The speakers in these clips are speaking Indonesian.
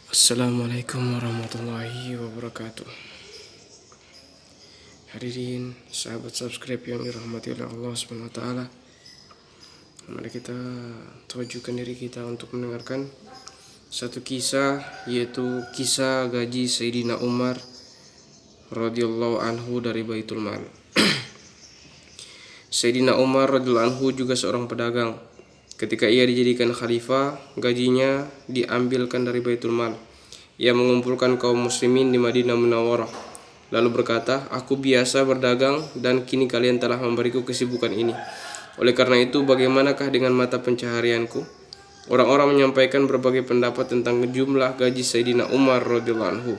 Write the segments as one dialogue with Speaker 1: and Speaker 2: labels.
Speaker 1: Assalamualaikum warahmatullahi wabarakatuh. Hadirin sahabat subscribe yang dirahmati oleh Allah SWT, mari kita tujukan diri kita untuk mendengarkan satu kisah, yaitu kisah gaji Sayyidina Umar radhiyallahu anhu dari Baitul Mal. Sayyidina Umar radhiyallahu anhu juga seorang pedagang. Ketika ia dijadikan khalifah, gajinya diambilkan dari Baitul Mal. Ia mengumpulkan kaum muslimin di Madinah Munawwarah, lalu berkata, "Aku biasa berdagang dan kini kalian telah memberiku kesibukan ini. Oleh karena itu, bagaimanakah dengan mata pencaharianku?" Orang-orang menyampaikan berbagai pendapat tentang jumlah gaji Sayyidina Umar radhiyallahu anhu.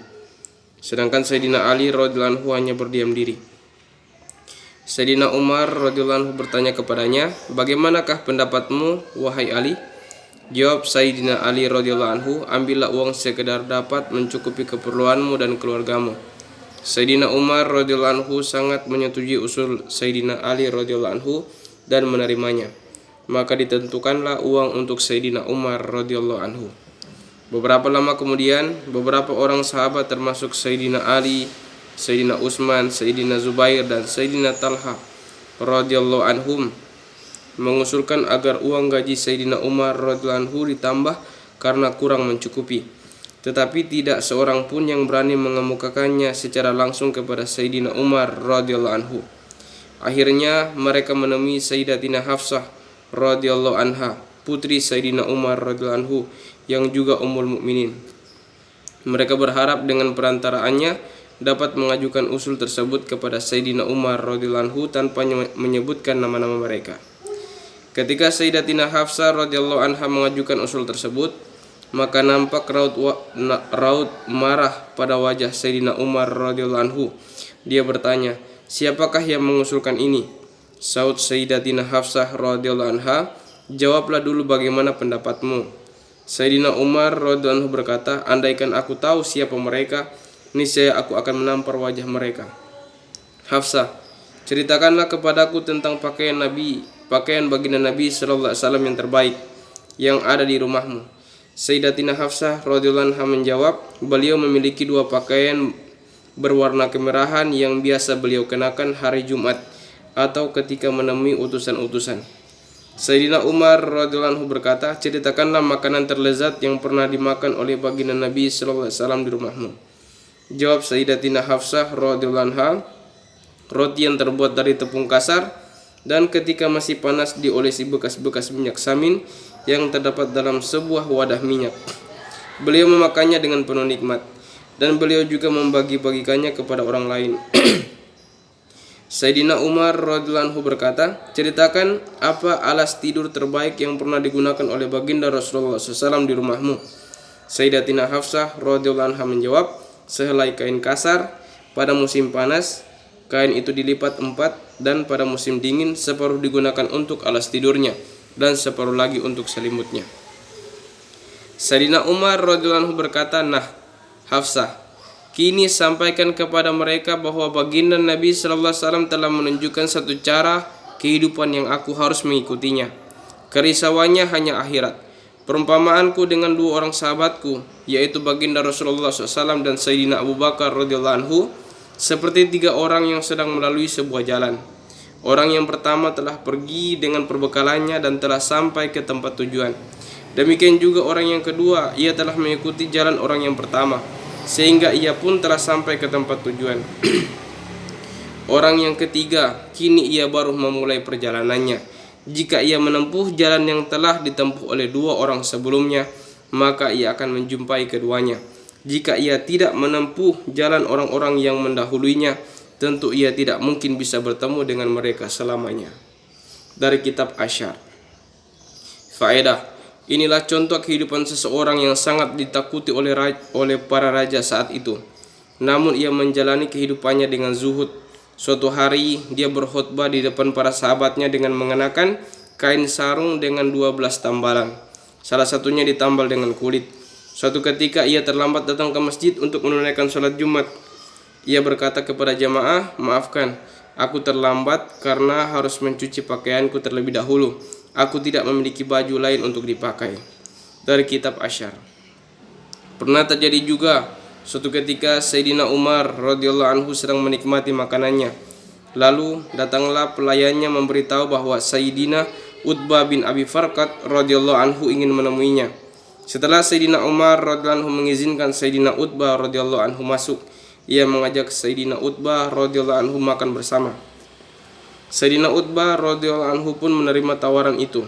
Speaker 1: Sedangkan Sayyidina Ali radhiyallahu anhu hanya berdiam diri. Sayyidina Umar radhiyallahu anhu bertanya kepadanya, "Bagaimanakah pendapatmu, wahai Ali?" Jawab Sayyidina Ali radhiyallahu anhu, "Ambillah uang sekedar dapat mencukupi keperluanmu dan keluargamu." Sayyidina Umar radhiyallahu anhu sangat menyetujui usul Sayyidina Ali radhiyallahu anhu dan menerimanya. Maka ditentukanlah uang untuk Sayyidina Umar radhiyallahu anhu. Beberapa lama kemudian, beberapa orang sahabat termasuk Sayyidina Ali, Sayyidina Utsman, Sayyidina Zubair dan Sayyidina Talha radhiyallahu anhum mengusulkan agar uang gaji Sayyidina Umar radhiyallahu anhu ditambah karena kurang mencukupi. Tetapi tidak seorang pun yang berani mengemukakannya secara langsung kepada Sayyidina Umar radhiyallahu anhu. Akhirnya mereka menemui Sayyidatina Hafsah radhiyallahu anha, putri Sayyidina Umar radhiyallahu anhu yang juga Ummul Mukminin. Mereka berharap dengan perantaraannya dapat mengajukan usul tersebut kepada Sayyidina Umar radhiyallahu anhu tanpa menyebutkan nama-nama mereka. Ketika Sayyidatina Hafsah radhiyallahu anha mengajukan usul tersebut, maka nampak raut marah pada wajah Sayyidina Umar radhiyallahu anhu. Dia bertanya, "Siapakah yang mengusulkan ini?" Saud Sayyidatina Hafsah radhiyallahu anha, "Jawablah dulu bagaimana pendapatmu." Sayyidina Umar radhiyallahu anhu berkata, "Andaikan aku tahu siapa mereka, niscaya aku akan menampar wajah mereka." "Hafsah, ceritakanlah kepadaku tentang pakaian baginda Nabi sallallahu alaihi wasallam yang terbaik yang ada di rumahmu." Sayyidatina Hafsah radhiyallahu anha menjawab, "Beliau memiliki dua pakaian berwarna kemerahan yang biasa beliau kenakan hari Jumat atau ketika menemui utusan-utusan." Sayyidina Umar radhiyallahu anhu berkata, "Ceritakanlah makanan terlezat yang pernah dimakan oleh baginda Nabi sallallahu alaihi wasallam di rumahmu." Jawab Sayyidatina Hafsah radhiyallahu anha, "Roti yang terbuat dari tepung kasar dan ketika masih panas diolesi bekas-bekas minyak samin yang terdapat dalam sebuah wadah minyak. Beliau memakannya dengan penuh nikmat dan beliau juga membagi-bagikannya kepada orang lain." Sayyidina Umar radhiyallahu anhu berkata, "Ceritakan apa alas tidur terbaik yang pernah digunakan oleh baginda Rasulullah SAW di rumahmu." Sayyidatina Hafsah radhiyallahu anha menjawab, "Sehelai kain kasar pada musim panas, kain itu dilipat 4 dan pada musim dingin separuh digunakan untuk alas tidurnya dan separuh lagi untuk selimutnya." Sayyidina Umar radhiyallahu anhu berkata, "Nah, Hafsah, kini sampaikan kepada mereka bahwa baginda Nabi sallallahu alaihi wasallam telah menunjukkan satu cara kehidupan yang aku harus mengikutinya. Kerisauannya hanya akhirat. Perumpamaanku dengan dua orang sahabatku, yaitu baginda Rasulullah SAW dan Sayyidina Abu Bakar radhiyallahu anhu, seperti tiga orang yang sedang melalui sebuah jalan. Orang yang pertama telah pergi dengan perbekalannya dan telah sampai ke tempat tujuan. Demikian juga orang yang kedua, ia telah mengikuti jalan orang yang pertama, sehingga ia pun telah sampai ke tempat tujuan. Orang yang ketiga, kini ia baru memulai perjalanannya. Jika ia menempuh jalan yang telah ditempuh oleh dua orang sebelumnya, maka ia akan menjumpai keduanya. Jika ia tidak menempuh jalan orang-orang yang mendahuluinya, tentu ia tidak mungkin bisa bertemu dengan mereka selamanya." Dari kitab Asyar. Faedah: inilah contoh kehidupan seseorang yang sangat ditakuti oleh para raja saat itu. Namun ia menjalani kehidupannya dengan zuhud. Suatu hari dia berkhutbah di depan para sahabatnya dengan mengenakan kain sarung dengan 12 tambalan. Salah satunya ditambal dengan kulit. Suatu ketika ia terlambat datang ke masjid untuk menunaikan sholat Jumat. Ia berkata kepada jamaah, "Maafkan, aku terlambat karena harus mencuci pakaianku terlebih dahulu. Aku tidak memiliki baju lain untuk dipakai." Dari kitab Asyar. Pernah terjadi juga suatu ketika Sayyidina Umar radhiyallahu anhu sedang menikmati makanannya. Lalu datanglah pelayannya memberitahu bahwa Sayyidina Utbah bin Abi Farqat radhiyallahu anhu ingin menemuinya. Setelah Sayyidina Umar radhiyallahu anhu mengizinkan Sayyidina Utbah radhiyallahu anhu masuk, ia mengajak Sayyidina Utbah radhiyallahu anhu makan bersama. Sayyidina Utbah radhiyallahu anhu pun menerima tawaran itu.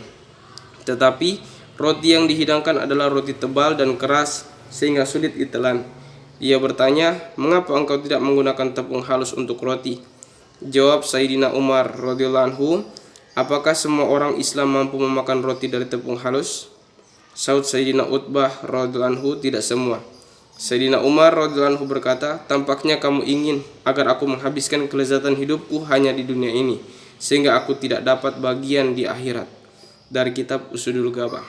Speaker 1: Tetapi roti yang dihidangkan adalah roti tebal dan keras sehingga sulit ditelan. Ia bertanya, "Mengapa engkau tidak menggunakan tepung halus untuk roti?" Jawab Sayyidina Umar radhiyallahu anhu, "Apakah semua orang Islam mampu memakan roti dari tepung halus?" Saud Sayyidina Utbah radhiyallahu anhu, "Tidak semua." Sayyidina Umar radhiyallahu anhu berkata, "Tampaknya kamu ingin agar aku menghabiskan kelezatan hidupku hanya di dunia ini, sehingga aku tidak dapat bagian di akhirat." Dari kitab Usudul Ghabah.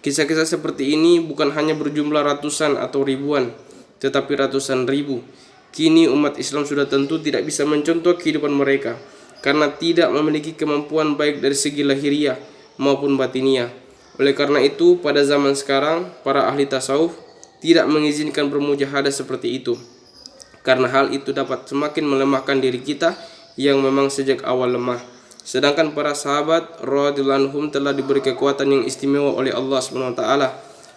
Speaker 1: Kisah-kisah seperti ini bukan hanya berjumlah ratusan atau ribuan, tetapi ratusan ribu. Kini umat Islam sudah tentu tidak bisa mencontoh kehidupan mereka, karena tidak memiliki kemampuan baik dari segi lahiriah maupun batiniah. Oleh karena itu, pada zaman sekarang, para ahli tasawuf tidak mengizinkan bermujahadah seperti itu, karena hal itu dapat semakin melemahkan diri kita yang memang sejak awal lemah. Sedangkan para sahabat radhiyallahu anhum telah diberi kekuatan yang istimewa oleh Allah SWT.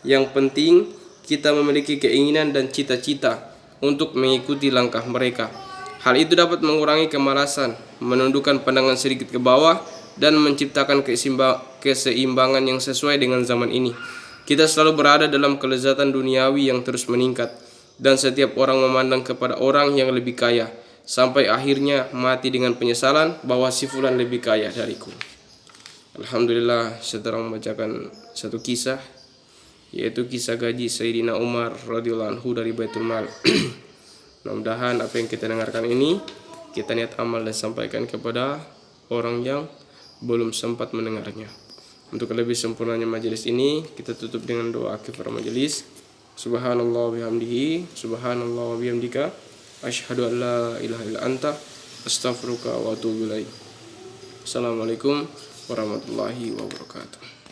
Speaker 1: Yang penting kita memiliki keinginan dan cita-cita untuk mengikuti langkah mereka. Hal itu dapat mengurangi kemalasan, menundukkan pandangan sedikit ke bawah, dan menciptakan keseimbangan yang sesuai dengan zaman ini. Kita selalu berada dalam kelezatan duniawi yang terus meningkat, dan setiap orang memandang kepada orang yang lebih kaya, sampai akhirnya mati dengan penyesalan bahwa si fulan lebih kaya dariku. Alhamdulillah, saudara membacakan satu kisah, yaitu kisah gaji Sayyidina Umar radhiyallahu anhu dari Baitul Mal. Mudah-mudahan apa yang kita dengarkan ini kita niat amal dan sampaikan kepada orang yang belum sempat mendengarnya. Untuk lebih sempurnanya majelis ini, kita tutup dengan doa akhir majelis. Subhanallah bihamdihi, subhanallah wa bihamdika, asyhadu an la ilaha illa anta, astaghfiruka wa atubu ilaik. Assalamualaikum warahmatullahi wabarakatuh.